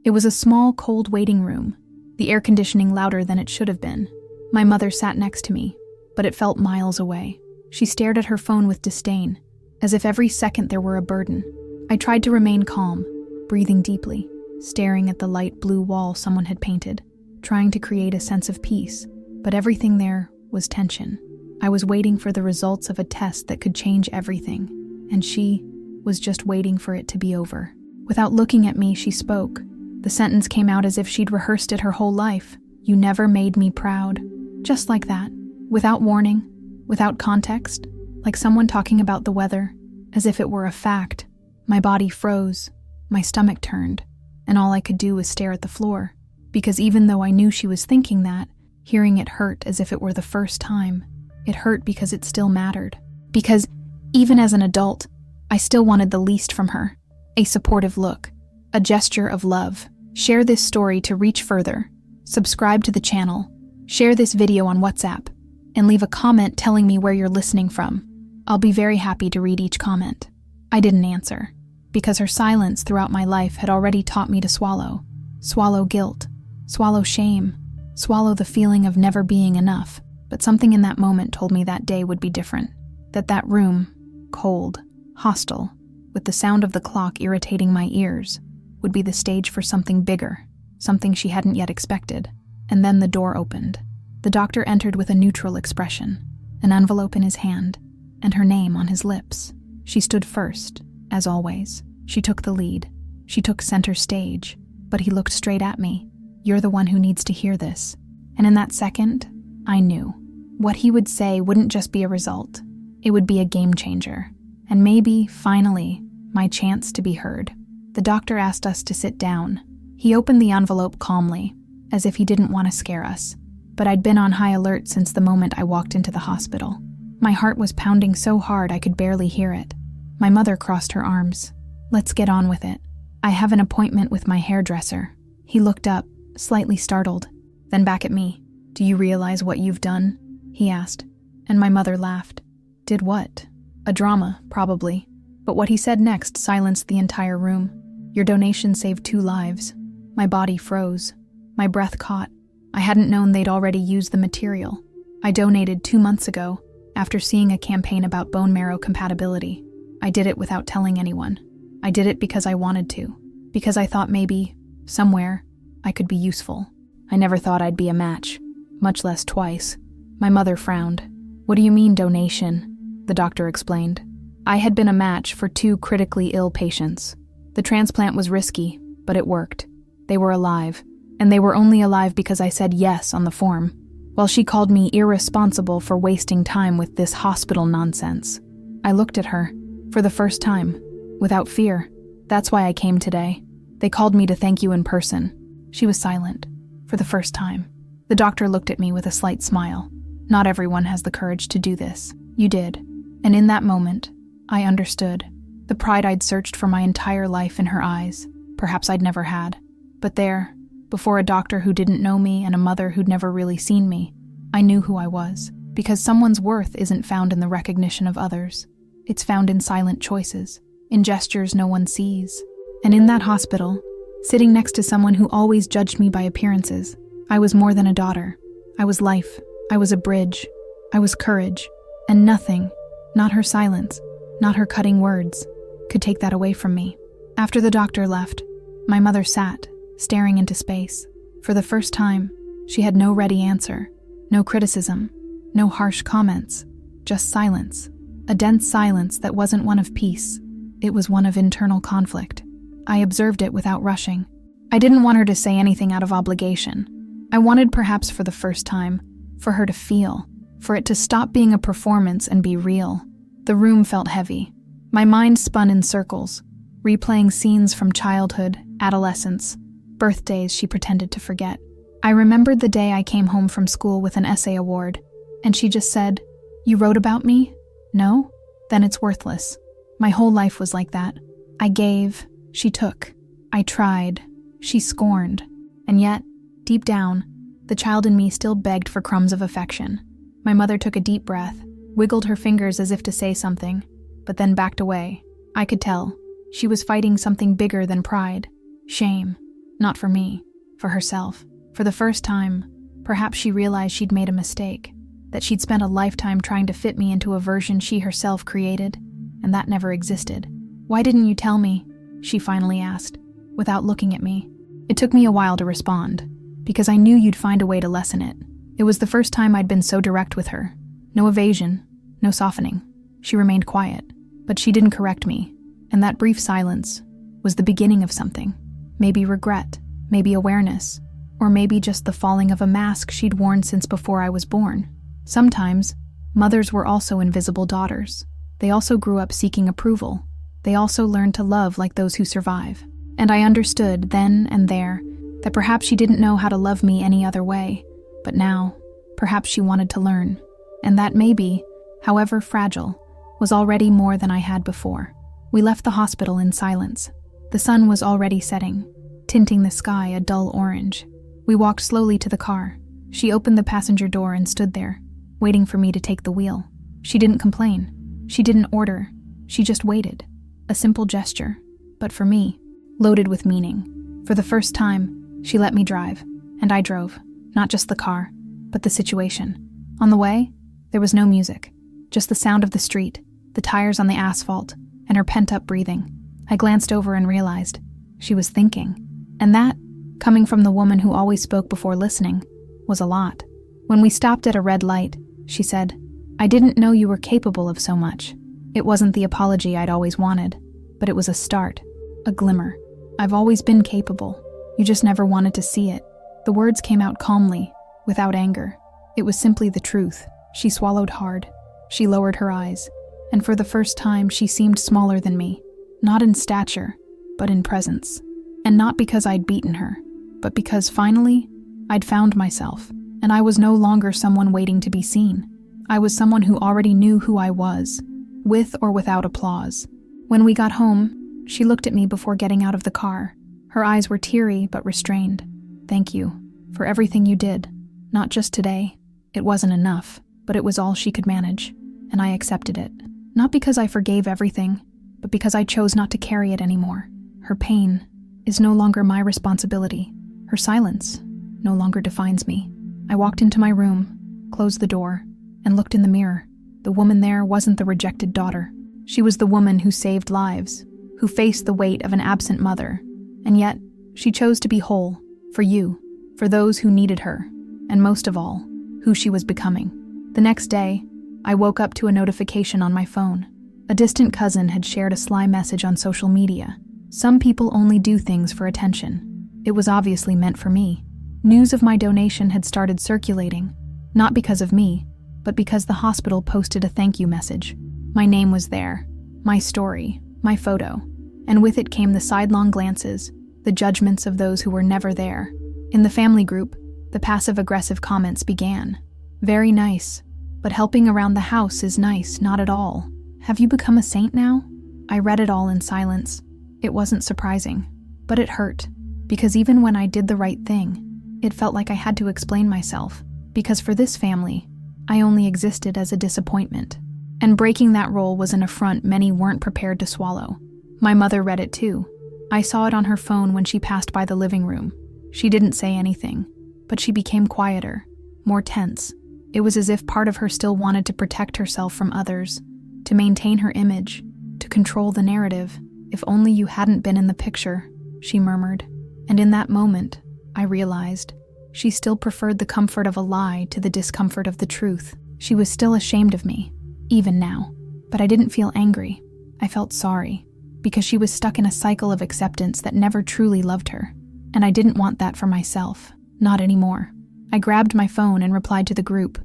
It was a small, cold waiting room, the air conditioning louder than it should have been. My mother sat next to me, but it felt miles away. She stared at her phone with disdain, as if every second there were a burden. I tried to remain calm, breathing deeply, staring at the light blue wall someone had painted, trying to create a sense of peace, but everything there was tension. I was waiting for the results of a test that could change everything, and she was just waiting for it to be over. Without looking at me, she spoke. The sentence came out as if she'd rehearsed it her whole life. "You never made me proud." Just like that, without warning, without context, like someone talking about the weather, as if it were a fact. My body froze, my stomach turned, and all I could do was stare at the floor, because even though I knew she was thinking that, hearing it hurt as if it were the first time. It hurt because it still mattered. Because, even as an adult, I still wanted the least from her. A supportive look, a gesture of love. Share this story to reach further. Subscribe to the channel. Share this video on WhatsApp. And leave a comment telling me where you're listening from. I'll be very happy to read each comment. I didn't answer, because her silence throughout my life had already taught me to swallow. Swallow guilt. Swallow shame. Swallow the feeling of never being enough. But something in that moment told me that day would be different. That room, cold, hostile, with the sound of the clock irritating my ears, would be the stage for something bigger, something she hadn't yet expected. And then the door opened. The doctor entered with a neutral expression, an envelope in his hand, and her name on his lips. She stood first, as always. She took the lead. She took center stage, but he looked straight at me. "You're the one who needs to hear this." And in that second, I knew. What he would say wouldn't just be a result. It would be a game changer. And maybe, finally, my chance to be heard. The doctor asked us to sit down. He opened the envelope calmly, as if he didn't want to scare us. But I'd been on high alert since the moment I walked into the hospital. My heart was pounding so hard I could barely hear it. My mother crossed her arms. "Let's get on with it. I have an appointment with my hairdresser." He looked up, slightly startled, then back at me. "Do you realize what you've done?" he asked. And my mother laughed. Did what? A drama, probably. But what he said next silenced the entire room. "Your donation saved 2 lives." My body froze. My breath caught. I hadn't known they'd already used the material. I donated 2 months ago, after seeing a campaign about bone marrow compatibility. I did it without telling anyone. I did it because I wanted to. Because I thought maybe, somewhere, I could be useful. I never thought I'd be a match, much less twice. My mother frowned. "What do you mean, donation?" the doctor explained. I had been a match for 2 critically ill patients. The transplant was risky, but it worked. They were alive, and they were only alive because I said yes on the form, while she called me irresponsible for wasting time with this hospital nonsense. I looked at her, for the first time, without fear. "That's why I came today. They called me to thank you in person." She was silent, for the first time. The doctor looked at me with a slight smile. "Not everyone has the courage to do this. You did." And in that moment, I understood. The pride I'd searched for my entire life in her eyes, perhaps I'd never had. But there, before a doctor who didn't know me and a mother who'd never really seen me, I knew who I was. Because someone's worth isn't found in the recognition of others. It's found in silent choices, in gestures no one sees. And in that hospital, sitting next to someone who always judged me by appearances, I was more than a daughter. I was life. I was a bridge. I was courage. And nothing, not her silence, not her cutting words, could take that away from me. After the doctor left, my mother sat, staring into space. For the first time, she had no ready answer, no criticism, no harsh comments, just silence. A dense silence that wasn't one of peace. It was one of internal conflict. I observed it without rushing. I didn't want her to say anything out of obligation. I wanted, perhaps for the first time, for her to feel, for it to stop being a performance and be real. The room felt heavy. My mind spun in circles, replaying scenes from childhood, adolescence, birthdays she pretended to forget. I remembered the day I came home from school with an essay award, and she just said, "You wrote about me? No? Then it's worthless." My whole life was like that. I gave, she took. I tried, she scorned. And yet, deep down, the child in me still begged for crumbs of affection. My mother took a deep breath, wiggled her fingers as if to say something, but then backed away. I could tell. She was fighting something bigger than pride. Shame. Not for me, for herself. For the first time, perhaps she realized she'd made a mistake, that she'd spent a lifetime trying to fit me into a version she herself created, and that never existed. "Why didn't you tell me?" she finally asked, without looking at me. It took me a while to respond, because I knew you'd find a way to lessen it. It was the first time I'd been so direct with her. No evasion, no softening. She remained quiet, but she didn't correct me, and that brief silence was the beginning of something. Maybe regret, maybe awareness, or maybe just the falling of a mask she'd worn since before I was born. Sometimes, mothers were also invisible daughters. They also grew up seeking approval. They also learned to love like those who survive. And I understood then and there that perhaps she didn't know how to love me any other way, but now, perhaps she wanted to learn. And that maybe, however fragile, was already more than I had before. We left the hospital in silence. The sun was already setting, tinting the sky a dull orange. We walked slowly to the car. She opened the passenger door and stood there, waiting for me to take the wheel. She didn't complain. She didn't order. She just waited. A simple gesture, but for me, loaded with meaning. For the first time, she let me drive, and I drove, not just the car, but the situation. On the way, there was no music, just the sound of the street, the tires on the asphalt, and her pent-up breathing. I glanced over and realized she was thinking, and that, coming from the woman who always spoke before listening, was a lot. When we stopped at a red light, she said, "I didn't know you were capable of so much." It wasn't the apology I'd always wanted, but it was a start, a glimmer. "I've always been capable. You just never wanted to see it." The words came out calmly, without anger. It was simply the truth. She swallowed hard. She lowered her eyes, and for the first time she seemed smaller than me, not in stature, but in presence. And not because I'd beaten her, but because finally, I'd found myself, and I was no longer someone waiting to be seen. I was someone who already knew who I was, with or without applause. When we got home, she looked at me before getting out of the car. Her eyes were teary but restrained. "Thank you for everything you did. Not just today. It wasn't enough, but it was all she could manage, and I accepted it. Not because I forgave everything, but because I chose not to carry it anymore. Her pain is no longer my responsibility. Her silence no longer defines me." I walked into my room, closed the door, and looked in the mirror. The woman there wasn't the rejected daughter. She was the woman who saved lives, who faced the weight of an absent mother, and yet she chose to be whole, for you, for those who needed her, and most of all, who she was becoming. The next day, I woke up to a notification on my phone. A distant cousin had shared a sly message on social media. Some people only do things for attention. It was obviously meant for me. News of my donation had started circulating, not because of me, but because the hospital posted a thank you message. My name was there, my story, my photo, and with it came the sidelong glances, the judgments of those who were never there. In the family group, the passive-aggressive comments began. "Very nice, but helping around the house is nice, not at all. Have you become a saint now?" I read it all in silence. It wasn't surprising, but it hurt, because even when I did the right thing, it felt like I had to explain myself, because for this family, I only existed as a disappointment. And breaking that role was an affront many weren't prepared to swallow. My mother read it too. I saw it on her phone when she passed by the living room. She didn't say anything, but she became quieter, more tense. It was as if part of her still wanted to protect herself from others, to maintain her image, to control the narrative. "If only you hadn't been in the picture," she murmured. And in that moment, I realized she still preferred the comfort of a lie to the discomfort of the truth. She was still ashamed of me, even now. But I didn't feel angry. I felt sorry, because she was stuck in a cycle of acceptance that never truly loved her. And I didn't want that for myself, not anymore. I grabbed my phone and replied to the group.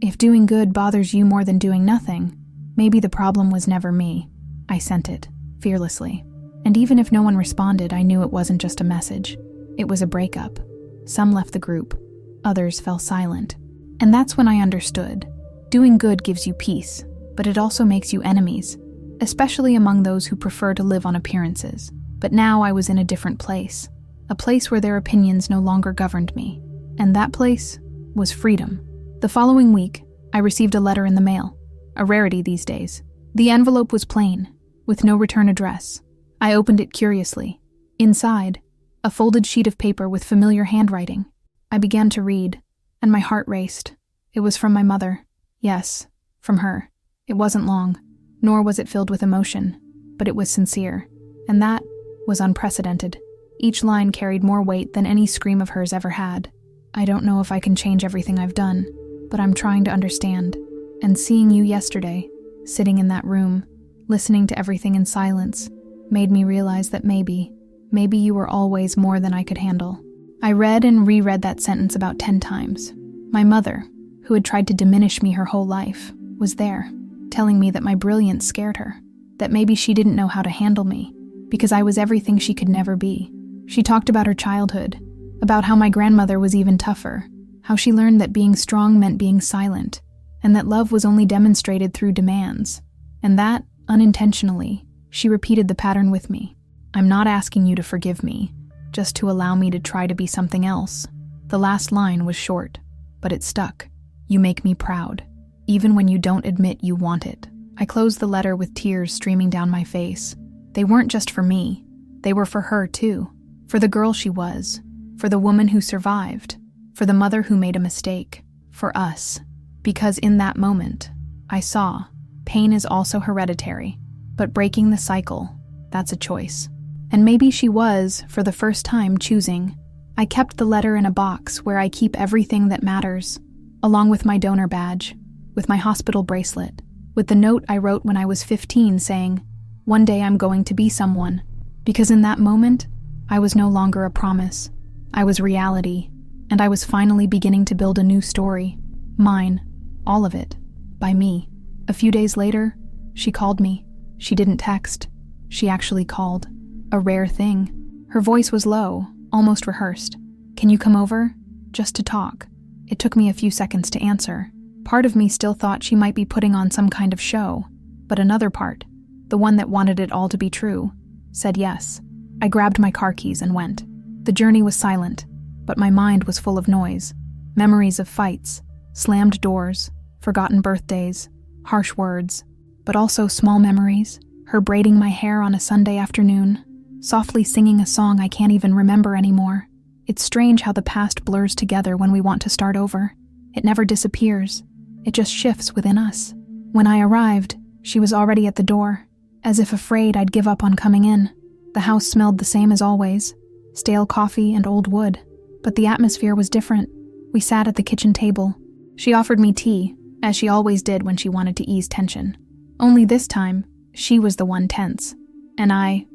"If doing good bothers you more than doing nothing, maybe the problem was never me." I sent it, fearlessly. And even if no one responded, I knew it wasn't just a message. It was a breakup. Some left the group. Others fell silent. And that's when I understood. Doing good gives you peace, but it also makes you enemies, especially among those who prefer to live on appearances. But now I was in a different place, a place where their opinions no longer governed me. And that place was freedom. The following week, I received a letter in the mail, a rarity these days. The envelope was plain, with no return address. I opened it curiously. Inside, a folded sheet of paper with familiar handwriting. I began to read, and my heart raced. It was from my mother. Yes, from her. It wasn't long, nor was it filled with emotion, but it was sincere, and that was unprecedented. Each line carried more weight than any scream of hers ever had. I don't know if I can change everything I've done, but I'm trying to understand. And seeing you yesterday, sitting in that room, listening to everything in silence, made me realize that maybe you were always more than I could handle. I read and reread that sentence about 10 times. My mother, who had tried to diminish me her whole life, was there, telling me that my brilliance scared her, that maybe she didn't know how to handle me, because I was everything she could never be. She talked about her childhood, about how my grandmother was even tougher, how she learned that being strong meant being silent, and that love was only demonstrated through demands, and that, unintentionally, she repeated the pattern with me. I'm not asking you to forgive me, just to allow me to try to be something else. The last line was short, but it stuck. You make me proud, even when you don't admit you want it. I closed the letter with tears streaming down my face. They weren't just for me. They were for her, too. For the girl she was. For the woman who survived. For the mother who made a mistake. For us. Because in that moment, I saw, pain is also hereditary. But breaking the cycle, that's a choice. And maybe she was, for the first time, choosing. I kept the letter in a box where I keep everything that matters, along with my donor badge, with my hospital bracelet, with the note I wrote when I was 15 saying, one day I'm going to be someone, because in that moment, I was no longer a promise. I was reality, and I was finally beginning to build a new story. Mine, all of it, by me. A few days later, she called me. She didn't text. She actually called. A rare thing. Her voice was low, almost rehearsed. Can you come over? Just to talk. It took me a few seconds to answer. Part of me still thought she might be putting on some kind of show, but another part, the one that wanted it all to be true, said yes. I grabbed my car keys and went. The journey was silent, but my mind was full of noise. Memories of fights, slammed doors, forgotten birthdays, harsh words, but also small memories. Her braiding my hair on a Sunday afternoon, softly singing a song I can't even remember anymore. It's strange how the past blurs together when we want to start over. It never disappears. It just shifts within us. When I arrived, she was already at the door, as if afraid I'd give up on coming in. The house smelled the same as always, stale coffee and old wood, but the atmosphere was different. We sat at the kitchen table. She offered me tea, as she always did when she wanted to ease tension. Only this time, she was the one tense, and I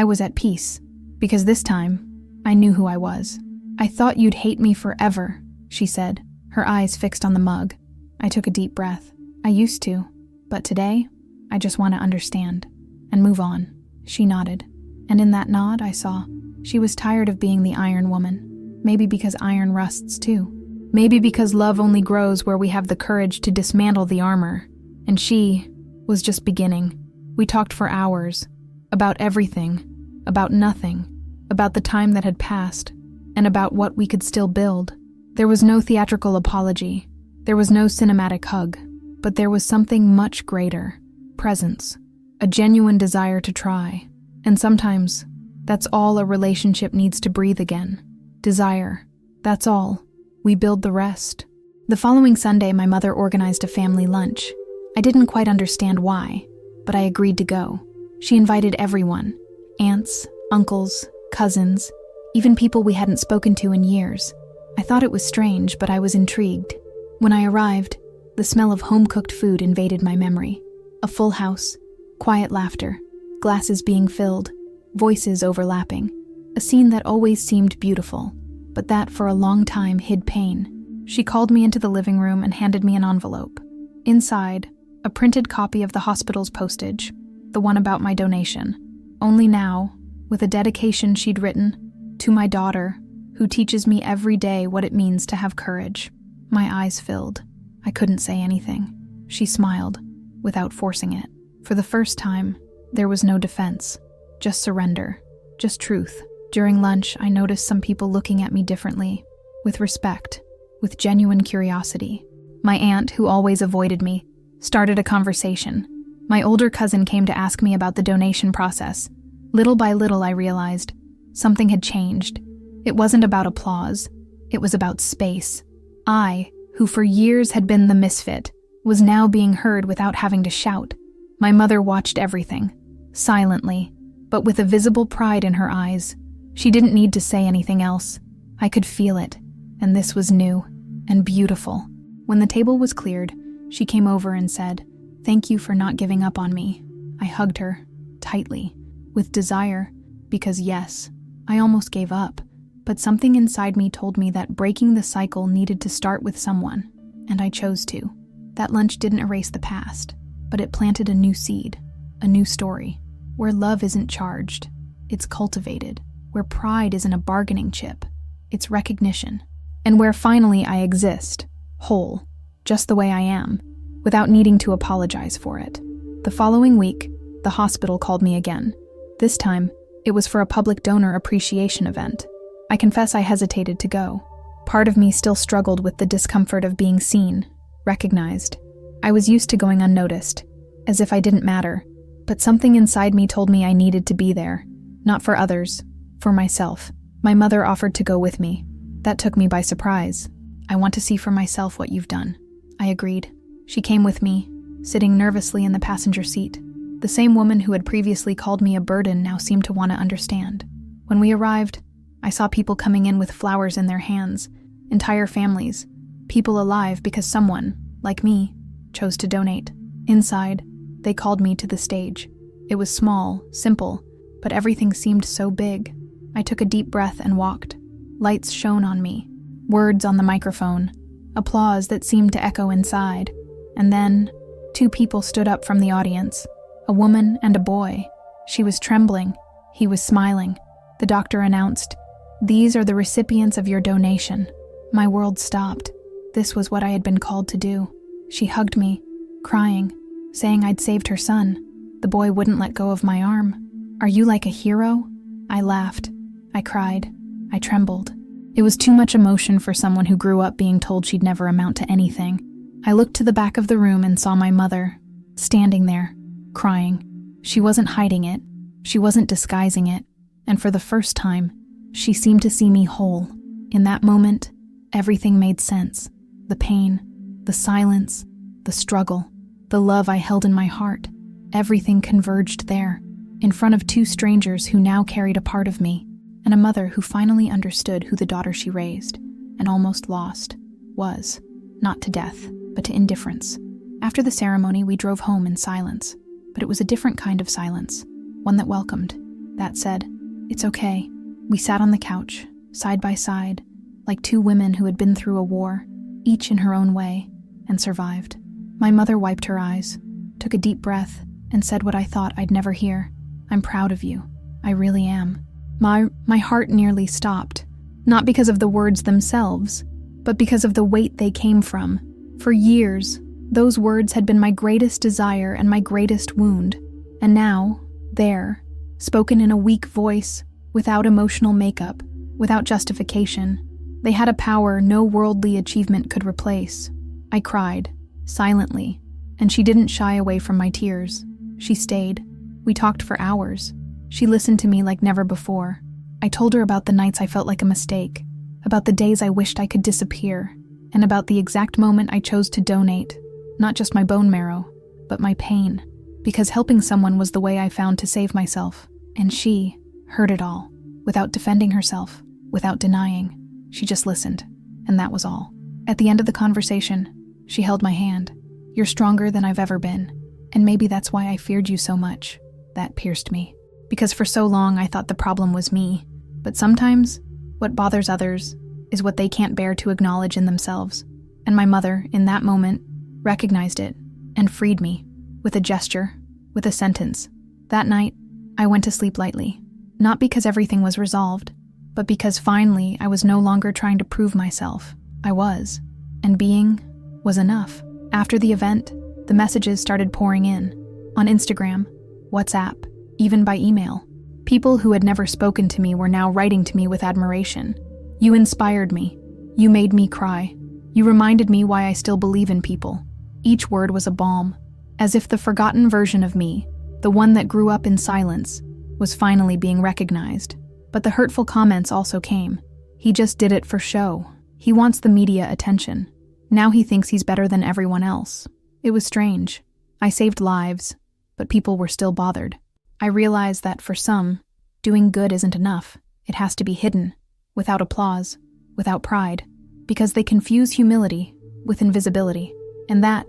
was at peace, because this time, I knew who I was. I thought you'd hate me forever, she said, her eyes fixed on the mug. I took a deep breath. I used to, but today, I just want to understand and move on. She nodded, and in that nod I saw she was tired of being the Iron Woman. Maybe because iron rusts too. Maybe because love only grows where we have the courage to dismantle the armor. And she was just beginning. We talked for hours, about everything, about nothing, about the time that had passed, and about what we could still build. There was no theatrical apology. There was no cinematic hug, but there was something much greater. Presence. A genuine desire to try. And sometimes, that's all a relationship needs to breathe again. Desire. That's all. We build the rest. The following Sunday, my mother organized a family lunch. I didn't quite understand why, but I agreed to go. She invited everyone. Aunts, uncles, cousins, even people we hadn't spoken to in years. I thought it was strange, but I was intrigued. When I arrived, the smell of home-cooked food invaded my memory. A full house, quiet laughter, glasses being filled, voices overlapping. A scene that always seemed beautiful, but that for a long time hid pain. She called me into the living room and handed me an envelope. Inside, a printed copy of the hospital's postage, the one about my donation. Only now, with a dedication she'd written, to my daughter, who teaches me every day what it means to have courage. My eyes filled. I couldn't say anything. She smiled, without forcing it. For the first time, there was no defense, just surrender, just truth. During lunch, I noticed some people looking at me differently, with respect, with genuine curiosity. My aunt, who always avoided me, started a conversation. My older cousin came to ask me about the donation process. Little by little, I realized Something had changed. It wasn't about applause. It was about space. I, who for years had been the misfit, was now being heard without having to shout. My mother watched everything, silently, but with a visible pride in her eyes. She didn't need to say anything else. I could feel it, and this was new and beautiful. When the table was cleared, she came over and said, "Thank you for not giving up on me." I hugged her, tightly, with desire, because yes, I almost gave up, but something inside me told me that breaking the cycle needed to start with someone, and I chose to. That lunch didn't erase the past, but it planted a new seed, a new story, where love isn't charged, it's cultivated, where pride isn't a bargaining chip, it's recognition, and where finally I exist, whole, just the way I am, without needing to apologize for it. The following week, the hospital called me again. This time, it was for a public donor appreciation event. I confess I hesitated to go. Part of me still struggled with the discomfort of being seen, recognized. I was used to going unnoticed, as if I didn't matter, but something inside me told me I needed to be there, not for others, for myself. My mother offered to go with me. That took me by surprise. "I want to see for myself what you've done." I agreed. She came with me, sitting nervously in the passenger seat. The same woman who had previously called me a burden now seemed to want to understand. When we arrived, I saw people coming in with flowers in their hands, entire families, people alive because someone, like me, chose to donate. Inside, they called me to the stage. It was small, simple, but everything seemed so big. I took a deep breath and walked. Lights shone on me, words on the microphone, applause that seemed to echo inside. And then, 2 people stood up from the audience, a woman and a boy. She was trembling. He was smiling. The doctor announced, "These are the recipients of your donation." My world stopped. This was what I had been called to do. She hugged me, crying, saying I'd saved her son. The boy wouldn't let go of my arm. "Are you like a hero?" I laughed. I cried. I trembled. It was too much emotion for someone who grew up being told she'd never amount to anything. I looked to the back of the room and saw my mother, standing there, crying. She wasn't hiding it. She wasn't disguising it. And for the first time, she seemed to see me whole. In that moment, everything made sense. The pain, the silence, the struggle, the love I held in my heart. Everything converged there, in front of 2 strangers who now carried a part of me, and a mother who finally understood who the daughter she raised, and almost lost, was. Not to death, but to indifference. After the ceremony, we drove home in silence, but it was a different kind of silence, one that welcomed, that said, "It's okay." We sat on the couch, side by side, like 2 women who had been through a war, each in her own way, and survived. My mother wiped her eyes, took a deep breath, and said what I thought I'd never hear. "I'm proud of you. I really am." My heart nearly stopped, not because of the words themselves, but because of the weight they came from. For years, those words had been my greatest desire and my greatest wound. And now, there, spoken in a weak voice, without emotional makeup, without justification, they had a power no worldly achievement could replace. I cried, silently, and she didn't shy away from my tears. She stayed. We talked for hours. She listened to me like never before. I told her about the nights I felt like a mistake, about the days I wished I could disappear, and about the exact moment I chose to donate, not just my bone marrow, but my pain, because helping someone was the way I found to save myself. And she heard it all, without defending herself, without denying. She just listened, and that was all. At the end of the conversation, she held my hand. "You're stronger than I've ever been, and maybe that's why I feared you so much." That pierced me, because for so long I thought the problem was me. But sometimes, what bothers others is what they can't bear to acknowledge in themselves. And my mother, in that moment, recognized it and freed me, with a gesture, with a sentence. That night, I went to sleep lightly, not because everything was resolved, but because finally I was no longer trying to prove myself. I was, and being was enough. After the event, the messages started pouring in, on Instagram, WhatsApp, even by email. People who had never spoken to me were now writing to me with admiration. "You inspired me. You made me cry. You reminded me why I still believe in people." Each word was a balm, as if the forgotten version of me, the one that grew up in silence, was finally being recognized. But the hurtful comments also came. He just did it for show. He wants the media attention. Now he thinks he's better than everyone else. It was strange. I saved lives, but people were still bothered. I realized that for some, doing good isn't enough. It has to be hidden, without applause, without pride, because they confuse humility with invisibility. And that,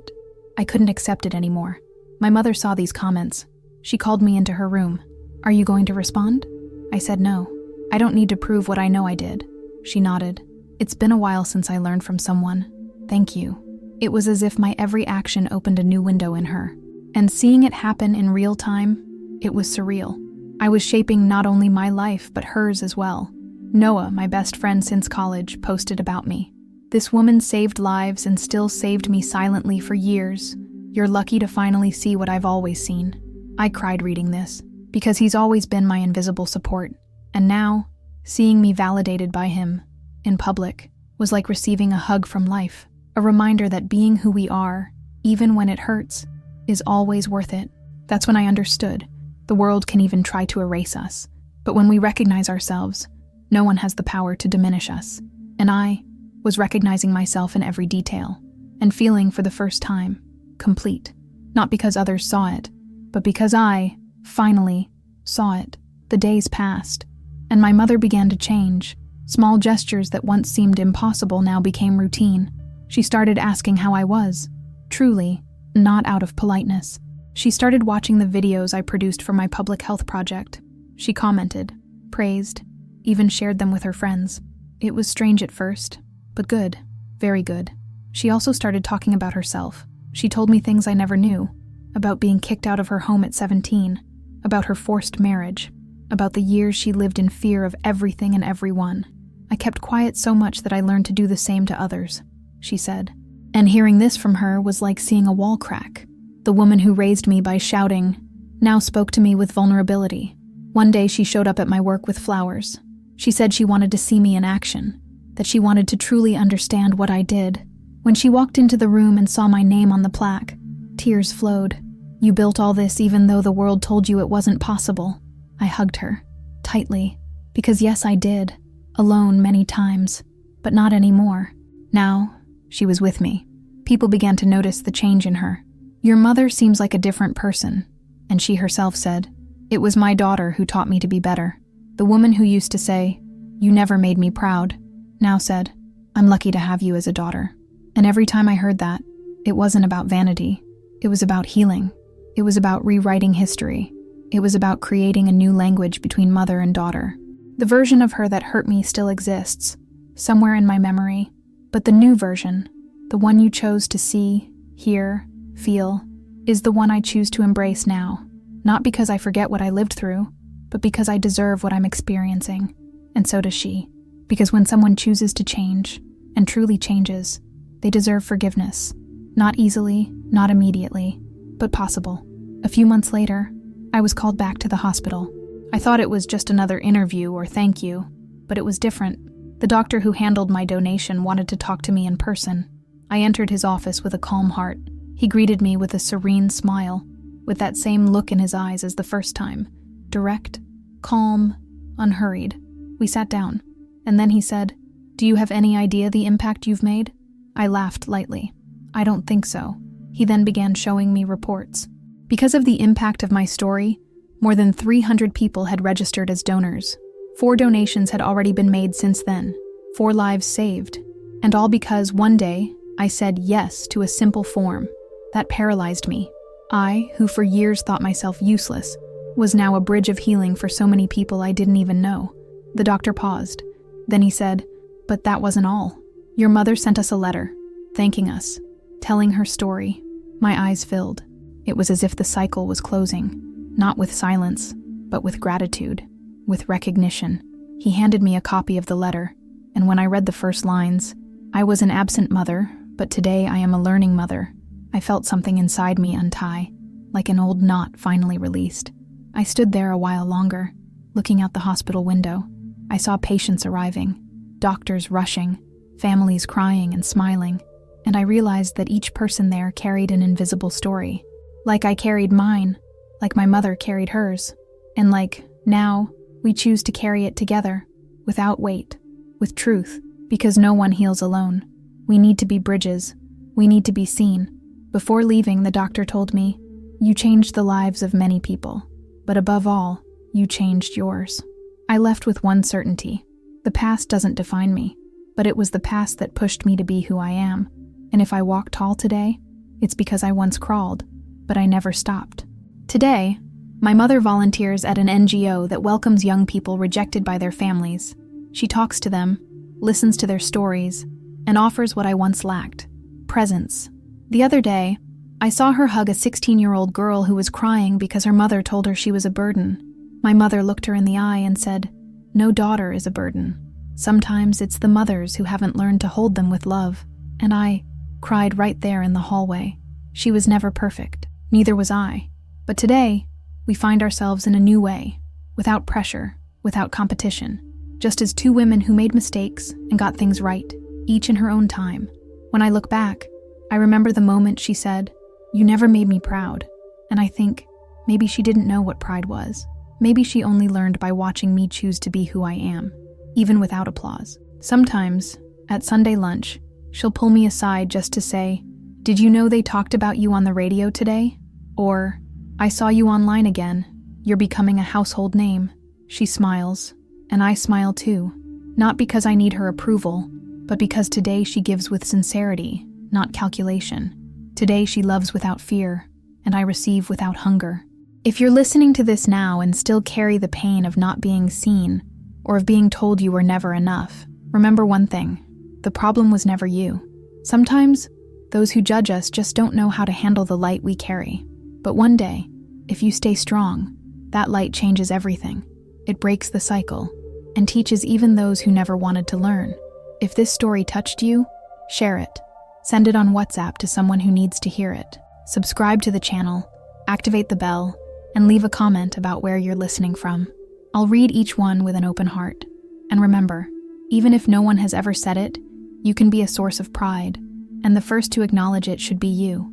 I couldn't accept it anymore. My mother saw these comments. She called me into her room. "Are you going to respond?" I said no. "I don't need to prove what I know I did." She nodded. "It's been a while since I learned from someone. Thank you." It was as if my every action opened a new window in her. And seeing it happen in real time, it was surreal. I was shaping not only my life, but hers as well. Noah, my best friend since college, posted about me. "This woman saved lives and still saved me silently for years. You're lucky to finally see what I've always seen." I cried reading this, because he's always been my invisible support. And now, seeing me validated by him, in public, was like receiving a hug from life. A reminder that being who we are, even when it hurts, is always worth it. That's when I understood. The world can even try to erase us. But when we recognize ourselves, no one has the power to diminish us. And I was recognizing myself in every detail, and feeling for the first time, complete. Not because others saw it, but because I, finally, saw it. The days passed, and my mother began to change. Small gestures that once seemed impossible now became routine. She started asking how I was, truly, not out of politeness. She started watching the videos I produced for my public health project. She commented, praised, even shared them with her friends. It was strange at first, but good, very good. She also started talking about herself. She told me things I never knew, about being kicked out of her home at 17, about her forced marriage, about the years she lived in fear of everything and everyone. I kept quiet so much that I learned to do the same to others, she said. And hearing this from her was like seeing a wall crack. The woman who raised me by shouting now spoke to me with vulnerability. One day she showed up at my work with flowers. She said she wanted to see me in action, that she wanted to truly understand what I did. When she walked into the room and saw my name on the plaque, tears flowed. "You built all this even though the world told you it wasn't possible." I hugged her, tightly, because yes, I did, alone many times, but not anymore. Now, she was with me. People began to notice the change in her. "Your mother seems like a different person," and she herself said, "It was my daughter who taught me to be better." The woman who used to say, "You never made me proud," now said, "I'm lucky to have you as a daughter." And every time I heard that, it wasn't about vanity. It was about healing. It was about rewriting history. It was about creating a new language between mother and daughter. The version of her that hurt me still exists, somewhere in my memory, but the new version, the one you chose to see, hear, feel, is the one I choose to embrace now. Not because I forget what I lived through, but because I deserve what I'm experiencing. And so does she. Because when someone chooses to change, and truly changes, they deserve forgiveness. Not easily, not immediately, but possible. A few months later, I was called back to the hospital. I thought it was just another interview or thank you, but it was different. The doctor who handled my donation wanted to talk to me in person. I entered his office with a calm heart. He greeted me with a serene smile, with that same look in his eyes as the first time. Direct, calm, unhurried. We sat down, and then he said, "Do you have any idea the impact you've made?" I laughed lightly. "I don't think so." He then began showing me reports. Because of the impact of my story, more than 300 people had registered as donors. 4 donations had already been made since then, 4 lives saved, and all because one day I said yes to a simple form. That paralyzed me. I, who for years thought myself useless, was now a bridge of healing for so many people I didn't even know. The doctor paused. Then he said, "But that wasn't all. Your mother sent us a letter, thanking us, telling her story." My eyes filled. It was as if the cycle was closing, not with silence, but with gratitude, with recognition. He handed me a copy of the letter, and when I read the first lines, "I was an absent mother, but today I am a learning mother," I felt something inside me untie, like an old knot finally released. I stood there a while longer, looking out the hospital window. I saw patients arriving, doctors rushing, families crying and smiling, and I realized that each person there carried an invisible story. Like I carried mine, like my mother carried hers, and like, now, We choose to carry it together, without weight, with truth, because no one heals alone. We need to be bridges. We need to be seen. Before leaving, the doctor told me, "You changed the lives of many people, but above all, you changed yours." I left with one certainty. The past doesn't define me, but it was the past that pushed me to be who I am. And if I walk tall today, it's because I once crawled, but I never stopped. Today, my mother volunteers at an NGO that welcomes young people rejected by their families. She talks to them, listens to their stories, and offers what I once lacked: presence. The other day, I saw her hug a 16-year-old girl who was crying because her mother told her she was a burden. My mother looked her in the eye and said, "No daughter is a burden. Sometimes it's the mothers who haven't learned to hold them with love." And I cried right there in the hallway. She was never perfect. Neither was I. But today, we find ourselves in a new way, without pressure, without competition, just as two women who made mistakes and got things right, each in her own time. When I look back, I remember the moment she said, "You never made me proud." And I think, maybe she didn't know what pride was. Maybe she only learned by watching me choose to be who I am, even without applause. Sometimes, at Sunday lunch, she'll pull me aside just to say, "Did you know they talked about you on the radio today?" Or, "I saw you online again. You're becoming a household name." She smiles, and I smile too. Not because I need her approval, but because today she gives with sincerity, not calculation. Today she loves without fear, and I receive without hunger. If you're listening to this now and still carry the pain of not being seen, or of being told you were never enough, remember one thing: the problem was never you. Sometimes, those who judge us just don't know how to handle the light we carry. But one day, if you stay strong, that light changes everything. It breaks the cycle, and teaches even those who never wanted to learn. If this story touched you, share it. Send it on WhatsApp to someone who needs to hear it. Subscribe to the channel, activate the bell, and leave a comment about where you're listening from. I'll read each one with an open heart. And remember, even if no one has ever said it, you can be a source of pride, and the first to acknowledge it should be you.